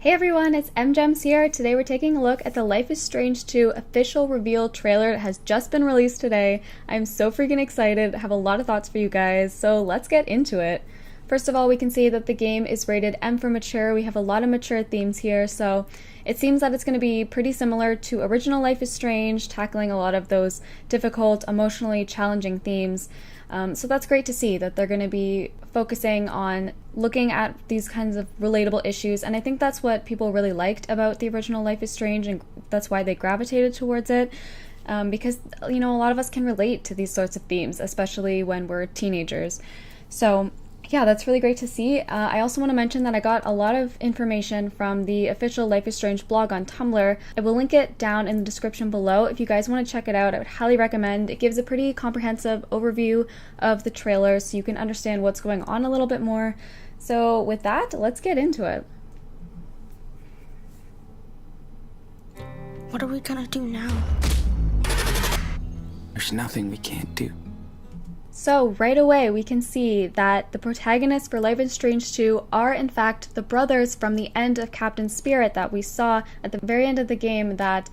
Hey everyone, it's EmJems here. Today we're taking a look at the Life is Strange 2 official reveal trailer. It has just been released today. I'm so freaking excited. I have a lot of thoughts for you guys, so let's get into it. First of all, we can see that the game is rated M for mature. We have a lot of mature themes here, so it seems that it's going to be pretty similar to original Life is Strange, tackling a lot of those difficult, emotionally challenging themes. So that's great to see that they're going to be focusing on looking at these kinds of relatable issues, and I think that's what people really liked about the original Life is Strange, and that's why they gravitated towards it, because, you know, a lot of us can relate to these sorts of themes, especially when we're teenagers. So yeah, that's really great to see. I also want to mention that I got a lot of information from the official Life is Strange blog on Tumblr. I will link it down in the description below. If you guys want to check it out, I would highly recommend. It gives a pretty comprehensive overview of the trailer so you can understand what's going on a little bit more. So with that, let's get into it. What are we gonna do now? There's nothing we can't do. So right away we can see that the protagonists for Life is Strange 2 are in fact the brothers from the end of Captain Spirit that we saw at the very end of the game that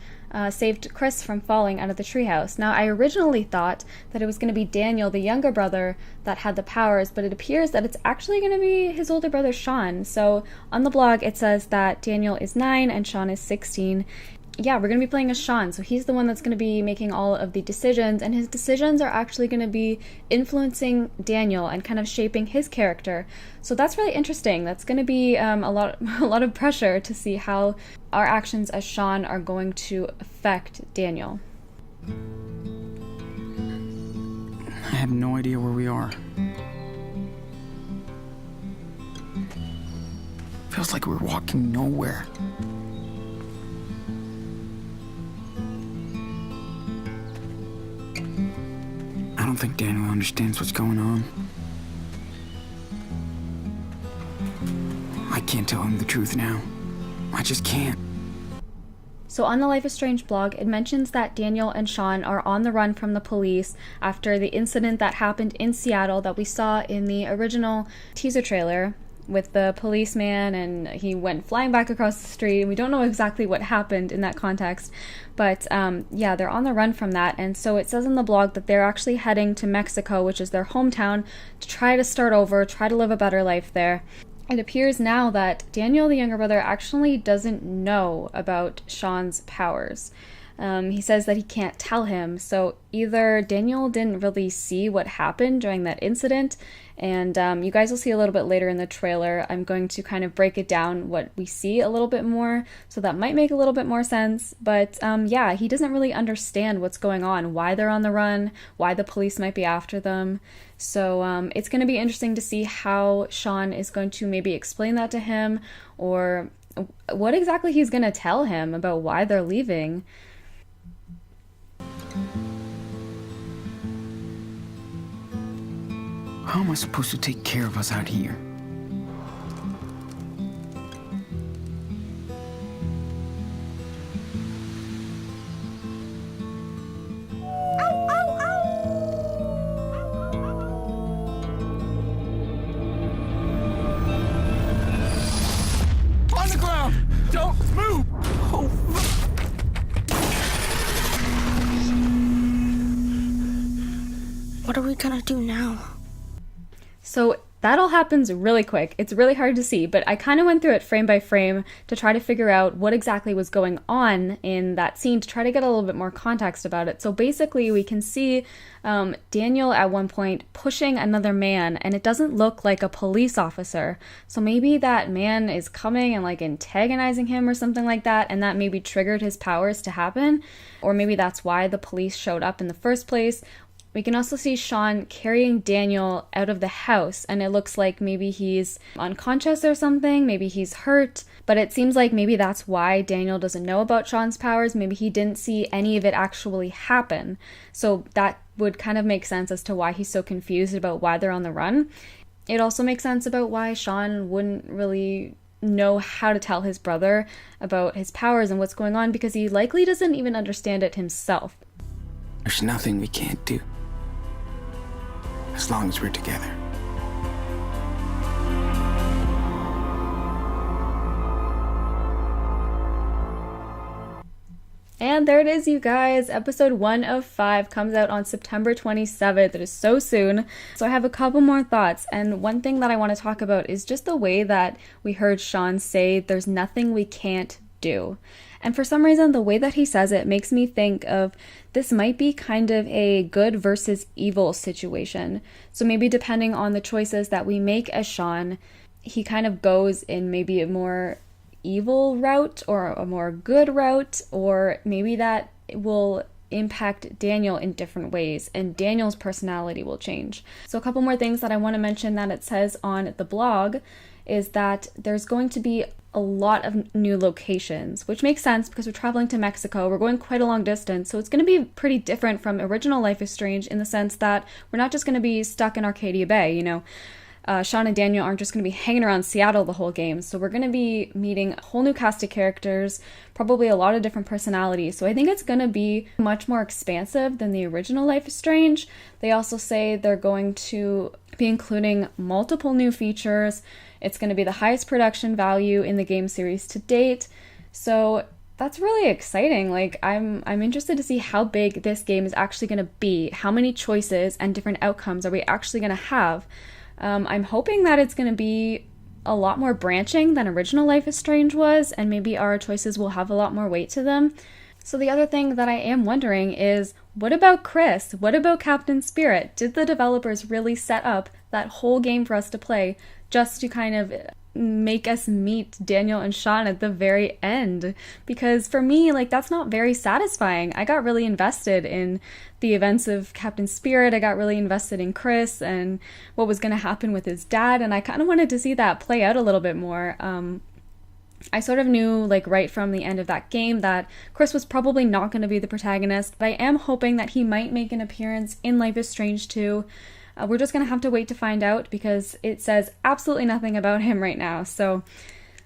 saved Chris from falling out of the treehouse. Now, I originally thought that it was going to be Daniel, the younger brother, that had the powers, but it appears that it's actually going to be his older brother Sean. So on the blog it says that Daniel is 9 and Sean is 16. Yeah, we're going to be playing as Sean, so he's the one that's going to be making all of the decisions, and his decisions are actually going to be influencing Daniel and kind of shaping his character. So that's really interesting. That's going to be a lot of pressure to see how our actions as Sean are going to affect Daniel. I have no idea where we are. Feels like we're walking nowhere. I don't think Daniel understands what's going on. I can't tell him the truth now. I just can't. So on the Life is Strange blog, it mentions that Daniel and Sean are on the run from the police after the incident that happened in Seattle that we saw in the original teaser trailer with the policeman, and he went flying back across the street. We don't know exactly what happened in that context, but yeah, they're on the run from that. And so it says in the blog that they're actually heading to Mexico, which is their hometown, to try to start over, try to live a better life there. It appears now that Daniel, the younger brother, actually doesn't know about Sean's powers. He says that he can't tell him, so either Daniel didn't really see what happened during that incident, and you guys will see a little bit later in the trailer. I'm going to kind of break it down what we see a little bit more, so that might make a little bit more sense, but yeah, he doesn't really understand what's going on, why they're on the run, why the police might be after them. So it's going to be interesting to see how Sean is going to maybe explain that to him, or what exactly he's going to tell him about why they're leaving. How am I supposed to take care of us out here? On the ground! Don't move! Oh. What are we gonna do now? So that all happens really quick. It's really hard to see, but I kind of went through it frame by frame to try to figure out what exactly was going on in that scene, to try to get a little bit more context about it. So basically we can see Daniel at one point pushing another man, and it doesn't look like a police officer. So maybe that man is coming and like antagonizing him or something like that, and that maybe triggered his powers to happen. Or maybe that's why the police showed up in the first place. We can also see Sean carrying Daniel out of the house, and it looks like maybe he's unconscious or something, maybe he's hurt, but it seems like maybe that's why Daniel doesn't know about Sean's powers. Maybe he didn't see any of it actually happen. So that would kind of make sense as to why he's so confused about why they're on the run. It also makes sense about why Sean wouldn't really know how to tell his brother about his powers and what's going on, because he likely doesn't even understand it himself. There's nothing we can't do. As long as we're together. And there it is, you guys. Episode 1 of 5 comes out on September 27th. It is so soon. So I have a couple more thoughts. And one thing that I want to talk about is just the way that we heard Sean say, there's nothing we can't do. And for some reason, the way that he says it makes me think of this might be kind of a good versus evil situation. So maybe depending on the choices that we make as Sean, he kind of goes in maybe a more evil route or a more good route, or maybe that will impact Daniel in different ways and Daniel's personality will change. So a couple more things that I want to mention that it says on the blog is that there's going to be a lot of new locations, which makes sense because we're traveling to Mexico. We're going quite a long distance, so it's going to be pretty different from original Life is Strange in the sense that we're not just going to be stuck in Arcadia Bay, you know. Sean and Daniel aren't just going to be hanging around Seattle the whole game. So we're going to be meeting a whole new cast of characters, probably a lot of different personalities. So I think it's going to be much more expansive than the original Life is Strange. They also say they're going to be including multiple new features. It's going to be the highest production value in the game series to date. So that's really exciting. Like I'm interested to see how big this game is actually going to be. How many choices and different outcomes are we actually going to have? I'm hoping that it's going to be a lot more branching than original Life is Strange was, and maybe our choices will have a lot more weight to them. So the other thing that I am wondering is, what about Chris? What about Captain Spirit? Did the developers really set up that whole game for us to play just to kind of make us meet Daniel and Sean at the very end? Because for me, like, that's not very satisfying. I got really invested in the events of Captain Spirit. I got really invested in Chris and what was going to happen with his dad, and I kind of wanted to see that play out a little bit more. I sort of knew, like, right from the end of that game that Chris was probably not going to be the protagonist, but I am hoping that he might make an appearance in Life is Strange 2. We're just going to have to wait to find out because it says absolutely nothing about him right now. So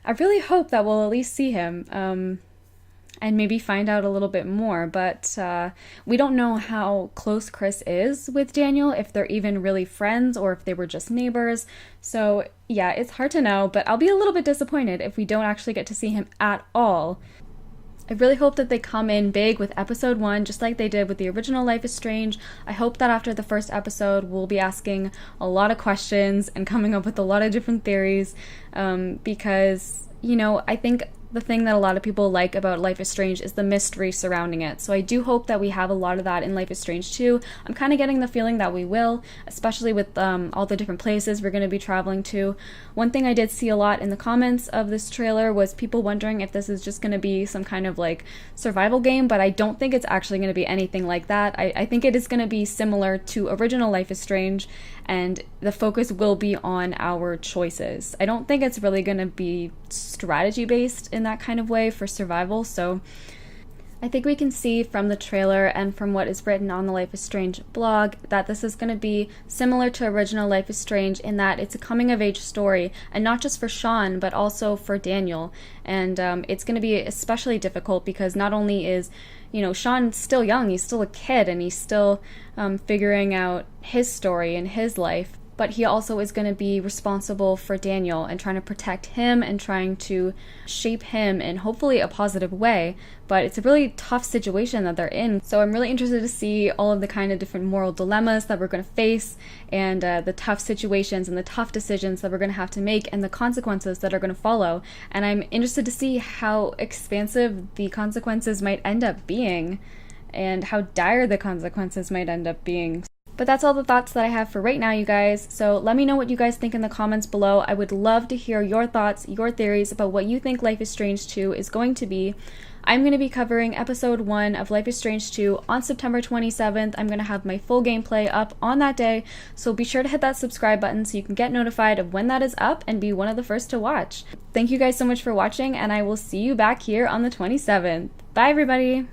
I really hope that we'll at least see him and maybe find out a little bit more. But we don't know how close Chris is with Daniel, if they're even really friends or if they were just neighbors. So yeah, it's hard to know, but I'll be a little bit disappointed if we don't actually get to see him at all. I really hope that they come in big with episode 1, just like they did with the original Life is Strange. I hope that after the first episode, we'll be asking a lot of questions and coming up with a lot of different theories, because, you know, I think the thing that a lot of people like about Life is Strange is the mystery surrounding it. So I do hope that we have a lot of that in Life is Strange 2. I'm kind of getting the feeling that we will, especially with all the different places we're going to be traveling to. One thing I did see a lot in the comments of this trailer was people wondering if this is just going to be some kind of like survival game, but I don't think it's actually going to be anything like that. I think it is going to be similar to original Life is Strange, and the focus will be on our choices. I don't think it's really going to be strategy based in that kind of way for survival. So I think we can see from the trailer and from what is written on the Life is Strange blog that this is going to be similar to original Life is Strange in that it's a coming of age story, and not just for Sean but also for Daniel. And it's going to be especially difficult because not only is, you know, Sean still young, he's still a kid, and he's still figuring out his story and his life, but he also is going to be responsible for Daniel and trying to protect him and trying to shape him in hopefully a positive way. But it's a really tough situation that they're in. So I'm really interested to see all of the kind of different moral dilemmas that we're going to face, and the tough situations and the tough decisions that we're going to have to make, and the consequences that are going to follow. And I'm interested to see how expansive the consequences might end up being and how dire the consequences might end up being. But that's all the thoughts that I have for right now, you guys. So let me know what you guys think in the comments below. I would love to hear your thoughts, your theories about what you think Life is Strange 2 is going to be. I'm going to be covering episode 1 of Life is Strange 2 on September 27th. I'm going to have my full gameplay up on that day, so be sure to hit that subscribe button so you can get notified of when that is up and be one of the first to watch. Thank you guys so much for watching, and I will see you back here on the 27th. Bye, everybody!